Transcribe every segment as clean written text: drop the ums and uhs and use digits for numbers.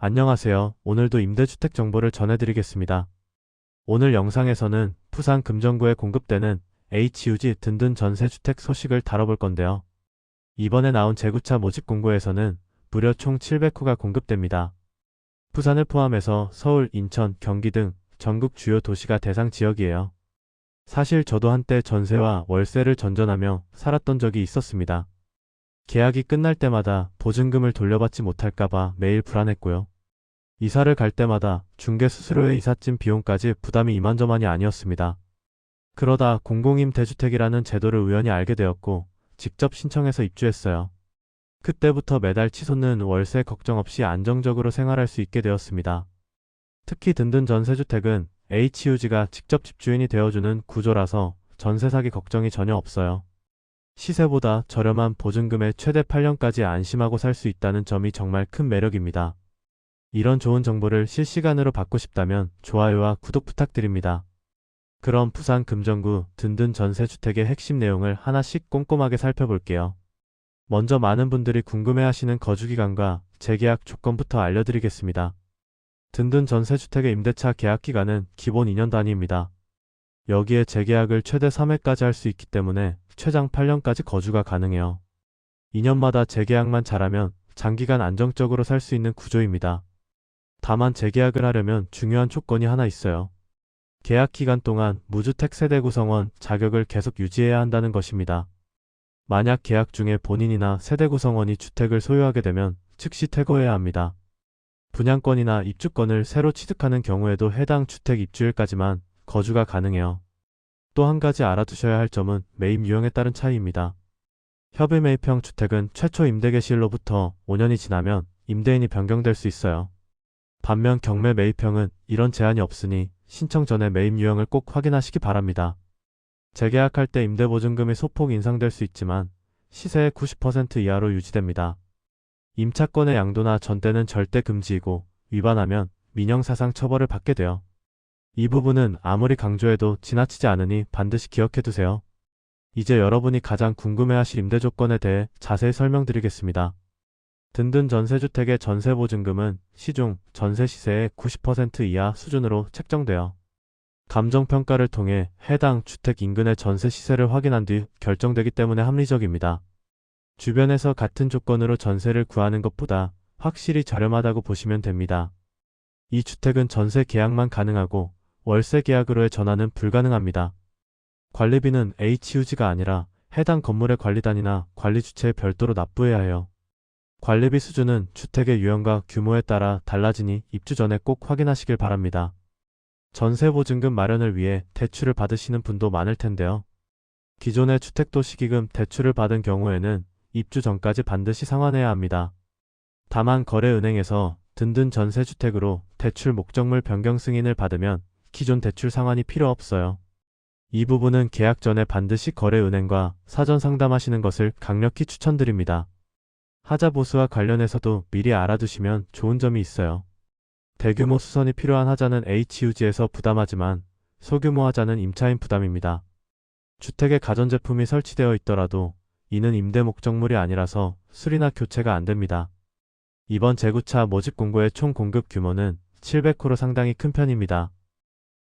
안녕하세요. 오늘도 임대주택 정보를 전해드리겠습니다. 오늘 영상에서는 부산 금정구에 공급되는 HUG 든든 전세주택 소식을 다뤄볼 건데요. 이번에 나온 재구차 모집 공고에서는 무려 총 700호가 공급됩니다. 부산을 포함해서 서울, 인천, 경기 등 전국 주요 도시가 대상 지역이에요. 사실 저도 한때 전세와 월세를 전전하며 살았던 적이 있었습니다. 계약이 끝날 때마다 보증금을 돌려받지 못할까봐 매일 불안했고요. 이사를 갈 때마다 중개 수수료에 이삿짐 비용까지 부담이 이만저만이 아니었습니다. 그러다 공공임 대주택이라는 제도를 우연히 알게 되었고 직접 신청해서 입주했어요. 그때부터 매달 치솟는 월세 걱정 없이 안정적으로 생활할 수 있게 되었습니다. 특히 든든 전세주택은 HUG가 직접 집주인이 되어주는 구조라서 전세 사기 걱정이 전혀 없어요. 시세보다 저렴한 보증금에 최대 8년까지 안심하고 살 수 있다는 점이 정말 큰 매력입니다. 이런 좋은 정보를 실시간으로 받고 싶다면 좋아요와 구독 부탁드립니다. 그럼 부산 금정구 든든 전세주택의 핵심 내용을 하나씩 꼼꼼하게 살펴볼게요. 먼저 많은 분들이 궁금해하시는 거주기간과 재계약 조건부터 알려드리겠습니다. 든든 전세주택의 임대차 계약기간은 기본 2년 단위입니다. 여기에 재계약을 최대 3회까지 할 수 있기 때문에 최장 8년까지 거주가 가능해요. 2년마다 재계약만 잘하면 장기간 안정적으로 살 수 있는 구조입니다. 다만 재계약을 하려면 중요한 조건이 하나 있어요. 계약 기간 동안 무주택 세대 구성원 자격을 계속 유지해야 한다는 것입니다. 만약 계약 중에 본인이나 세대 구성원이 주택을 소유하게 되면 즉시 퇴거해야 합니다. 분양권이나 입주권을 새로 취득하는 경우에도 해당 주택 입주일까지만 거주가 가능해요. 또 한 가지 알아두셔야 할 점은 매입 유형에 따른 차이입니다. 협의 매입형 주택은 최초 임대 개시일로부터 5년이 지나면 임대인이 변경될 수 있어요. 반면 경매 매입형은 이런 제한이 없으니 신청 전에 매입 유형을 꼭 확인하시기 바랍니다. 재계약할 때 임대보증금이 소폭 인상될 수 있지만 시세의 90% 이하로 유지됩니다. 임차권의 양도나 전대는 절대 금지이고 위반하면 민형사상 처벌을 받게 돼요. 이 부분은 아무리 강조해도 지나치지 않으니 반드시 기억해두세요. 이제 여러분이 가장 궁금해하실 임대 조건에 대해 자세히 설명드리겠습니다. 든든 전세주택의 전세보증금은 시중 전세 시세의 90% 이하 수준으로 책정되어 감정평가를 통해 해당 주택 인근의 전세 시세를 확인한 뒤 결정되기 때문에 합리적입니다. 주변에서 같은 조건으로 전세를 구하는 것보다 확실히 저렴하다고 보시면 됩니다. 이 주택은 전세 계약만 가능하고 월세 계약으로의 전환은 불가능합니다. 관리비는 HUG가 아니라 해당 건물의 관리단이나 관리주체에 별도로 납부해야 해요. 관리비 수준은 주택의 유형과 규모에 따라 달라지니 입주 전에 꼭 확인하시길 바랍니다. 전세보증금 마련을 위해 대출을 받으시는 분도 많을 텐데요. 기존의 주택도시기금 대출을 받은 경우에는 입주 전까지 반드시 상환해야 합니다. 다만 거래은행에서 든든 전세주택으로 대출 목적물 변경 승인을 받으면 기존 대출 상환이 필요 없어요. 이 부분은 계약 전에 반드시 거래은행과 사전 상담하시는 것을 강력히 추천드립니다. 하자 보수와 관련해서도 미리 알아두시면 좋은 점이 있어요. 대규모 수선이 필요한 하자는 HUG에서 부담하지만 소규모 하자는 임차인 부담입니다. 주택에 가전제품이 설치되어 있더라도 이는 임대 목적물이 아니라서 수리나 교체가 안됩니다. 이번 재구차 모집 공고의 총 공급 규모는 700호로 상당히 큰 편입니다.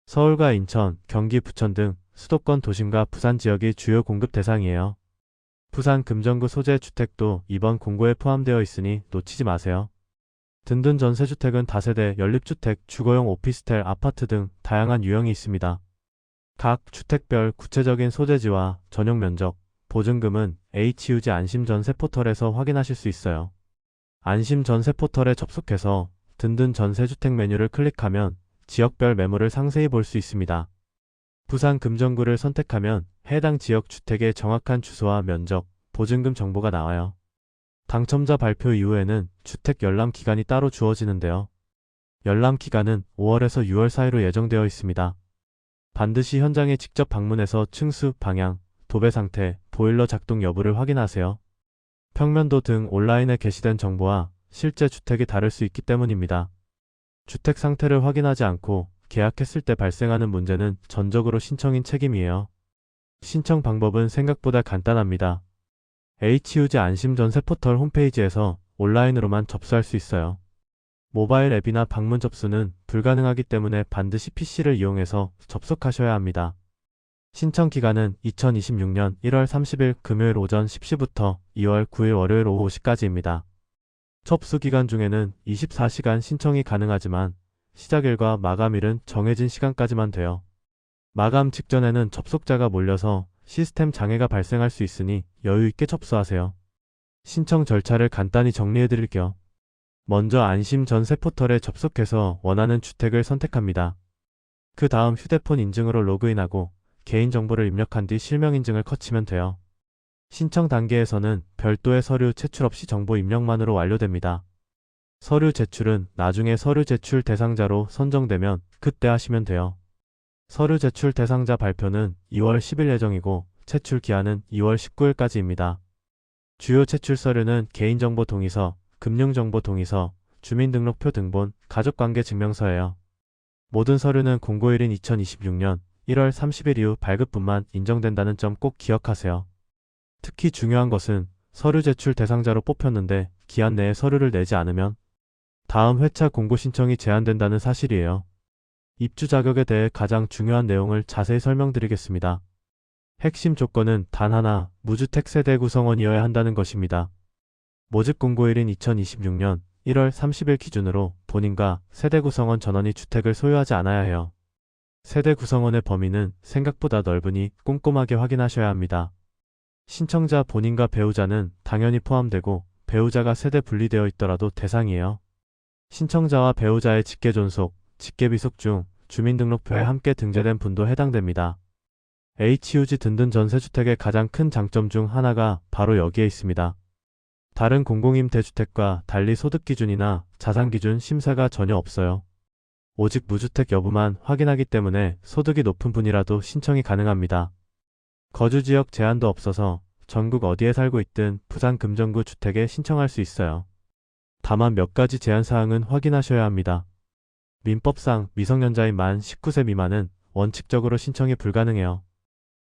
서울과 인천, 경기, 부천 등 수도권 도심과 부산 지역이 주요 공급 대상이에요. 부산 금정구 소재 주택도 이번 공고에 포함되어 있으니 놓치지 마세요. 든든 전세주택은 다세대, 연립주택, 주거용 오피스텔, 아파트 등 다양한 유형이 있습니다. 각 주택별 구체적인 소재지와 전용 면적, 보증금은 HUG 안심전세 포털에서 확인하실 수 있어요. 안심전세 포털에 접속해서 든든 전세주택 메뉴를 클릭하면 지역별 매물을 상세히 볼 수 있습니다. 부산 금정구를 선택하면 해당 지역 주택의 정확한 주소와 면적, 보증금 정보가 나와요. 당첨자 발표 이후에는 주택 열람 기간이 따로 주어지는데요. 열람 기간은 5월에서 6월 사이로 예정되어 있습니다. 반드시 현장에 직접 방문해서 층수, 방향, 도배 상태, 보일러 작동 여부를 확인하세요. 평면도 등 온라인에 게시된 정보와 실제 주택이 다를 수 있기 때문입니다. 주택 상태를 확인하지 않고 계약했을 때 발생하는 문제는 전적으로 신청인 책임이에요. 신청 방법은 생각보다 간단합니다. HUG 안심전세 포털 홈페이지에서 온라인으로만 접수할 수 있어요. 모바일 앱이나 방문 접수는 불가능하기 때문에 반드시 PC를 이용해서 접속하셔야 합니다. 신청 기간은 2026년 1월 30일 금요일 오전 10시부터 2월 9일 월요일 오후 5시까지입니다. 접수 기간 중에는 24시간 신청이 가능하지만 시작일과 마감일은 정해진 시간까지만 돼요. 마감 직전에는 접속자가 몰려서 시스템 장애가 발생할 수 있으니 여유 있게 접수하세요. 신청 절차를 간단히 정리해 드릴게요. 먼저 안심 전세 포털에 접속해서 원하는 주택을 선택합니다. 그 다음 휴대폰 인증으로 로그인하고 개인정보를 입력한 뒤 실명 인증을 거치면 돼요. 신청 단계에서는 별도의 서류 제출 없이 정보 입력만으로 완료됩니다. 서류 제출은 나중에 서류 제출 대상자로 선정되면 그때 하시면 돼요. 서류 제출 대상자 발표는 2월 10일 예정이고 제출 기한은 2월 19일까지입니다. 주요 제출 서류는 개인정보 동의서, 금융정보 동의서, 주민등록표 등본, 가족관계 증명서예요. 모든 서류는 공고일인 2026년 1월 30일 이후 발급분만 인정된다는 점 꼭 기억하세요. 특히 중요한 것은 서류 제출 대상자로 뽑혔는데 기한 내에 서류를 내지 않으면 다음 회차 공고 신청이 제한된다는 사실이에요. 입주 자격에 대해 가장 중요한 내용을 자세히 설명드리겠습니다. 핵심 조건은 단 하나, 무주택 세대 구성원이어야 한다는 것입니다. 모집 공고일인 2026년 1월 30일 기준으로 본인과 세대 구성원 전원이 주택을 소유하지 않아야 해요. 세대 구성원의 범위는 생각보다 넓으니 꼼꼼하게 확인하셔야 합니다. 신청자 본인과 배우자는 당연히 포함되고 배우자가 세대 분리되어 있더라도 대상이에요. 신청자와 배우자의 직계존속, 직계비속 중 주민등록표에 함께 등재된 분도 해당됩니다. HUG 든든 전세주택의 가장 큰 장점 중 하나가 바로 여기에 있습니다. 다른 공공임대주택과 달리 소득기준이나 자산기준 심사가 전혀 없어요. 오직 무주택 여부만 확인하기 때문에 소득이 높은 분이라도 신청이 가능합니다. 거주지역 제한도 없어서 전국 어디에 살고 있든 부산 금정구 주택에 신청할 수 있어요. 다만 몇 가지 제한사항은 확인하셔야 합니다. 민법상 미성년자인 만 19세 미만은 원칙적으로 신청이 불가능해요.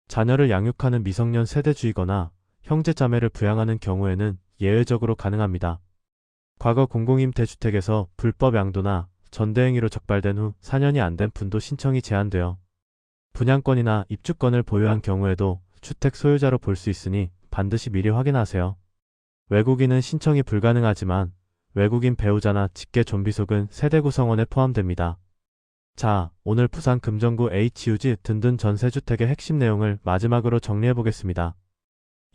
자녀를 양육하는 미성년 세대주이거나 형제자매를 부양하는 경우에는 예외적으로 가능합니다. 과거 공공임대주택에서 불법 양도나 전대행위로 적발된 후 4년이 안 된 분도 신청이 제한되어 분양권이나 입주권을 보유한 경우에도 주택 소유자로 볼 수 있으니 반드시 미리 확인하세요. 외국인은 신청이 불가능하지만 외국인 배우자나 직계 존비속은 세대 구성원에 포함됩니다. 자, 오늘 부산 금정구 HUG 든든 전세주택의 핵심 내용을 마지막으로 정리해보겠습니다.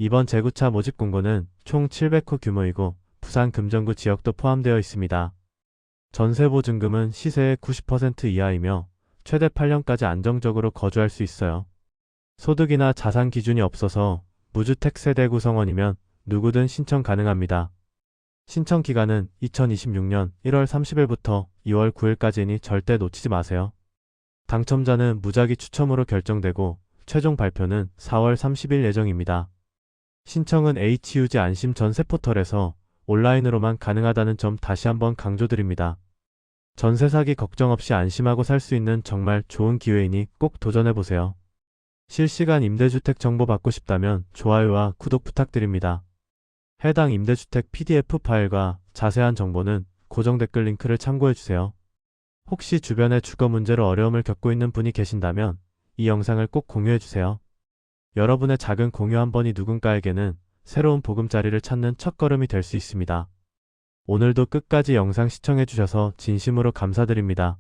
이번 재구차 모집 공고는 총 700호 규모이고 부산 금정구 지역도 포함되어 있습니다. 전세보증금은 시세의 90% 이하이며 최대 8년까지 안정적으로 거주할 수 있어요. 소득이나 자산 기준이 없어서 무주택 세대 구성원이면 누구든 신청 가능합니다. 신청 기간은 2026년 1월 30일부터 2월 9일까지니 절대 놓치지 마세요. 당첨자는 무작위 추첨으로 결정되고 최종 발표는 4월 30일 예정입니다. 신청은 HUG 안심 전세 포털에서 온라인으로만 가능하다는 점 다시 한번 강조드립니다. 전세 사기 걱정 없이 안심하고 살 수 있는 정말 좋은 기회이니 꼭 도전해보세요. 실시간 임대주택 정보 받고 싶다면 좋아요와 구독 부탁드립니다. 해당 임대주택 PDF 파일과 자세한 정보는 고정 댓글 링크를 참고해주세요. 혹시 주변에 주거 문제로 어려움을 겪고 있는 분이 계신다면 이 영상을 꼭 공유해주세요. 여러분의 작은 공유 한 번이 누군가에게는 새로운 보금자리를 찾는 첫걸음이 될 수 있습니다. 오늘도 끝까지 영상 시청해주셔서 진심으로 감사드립니다.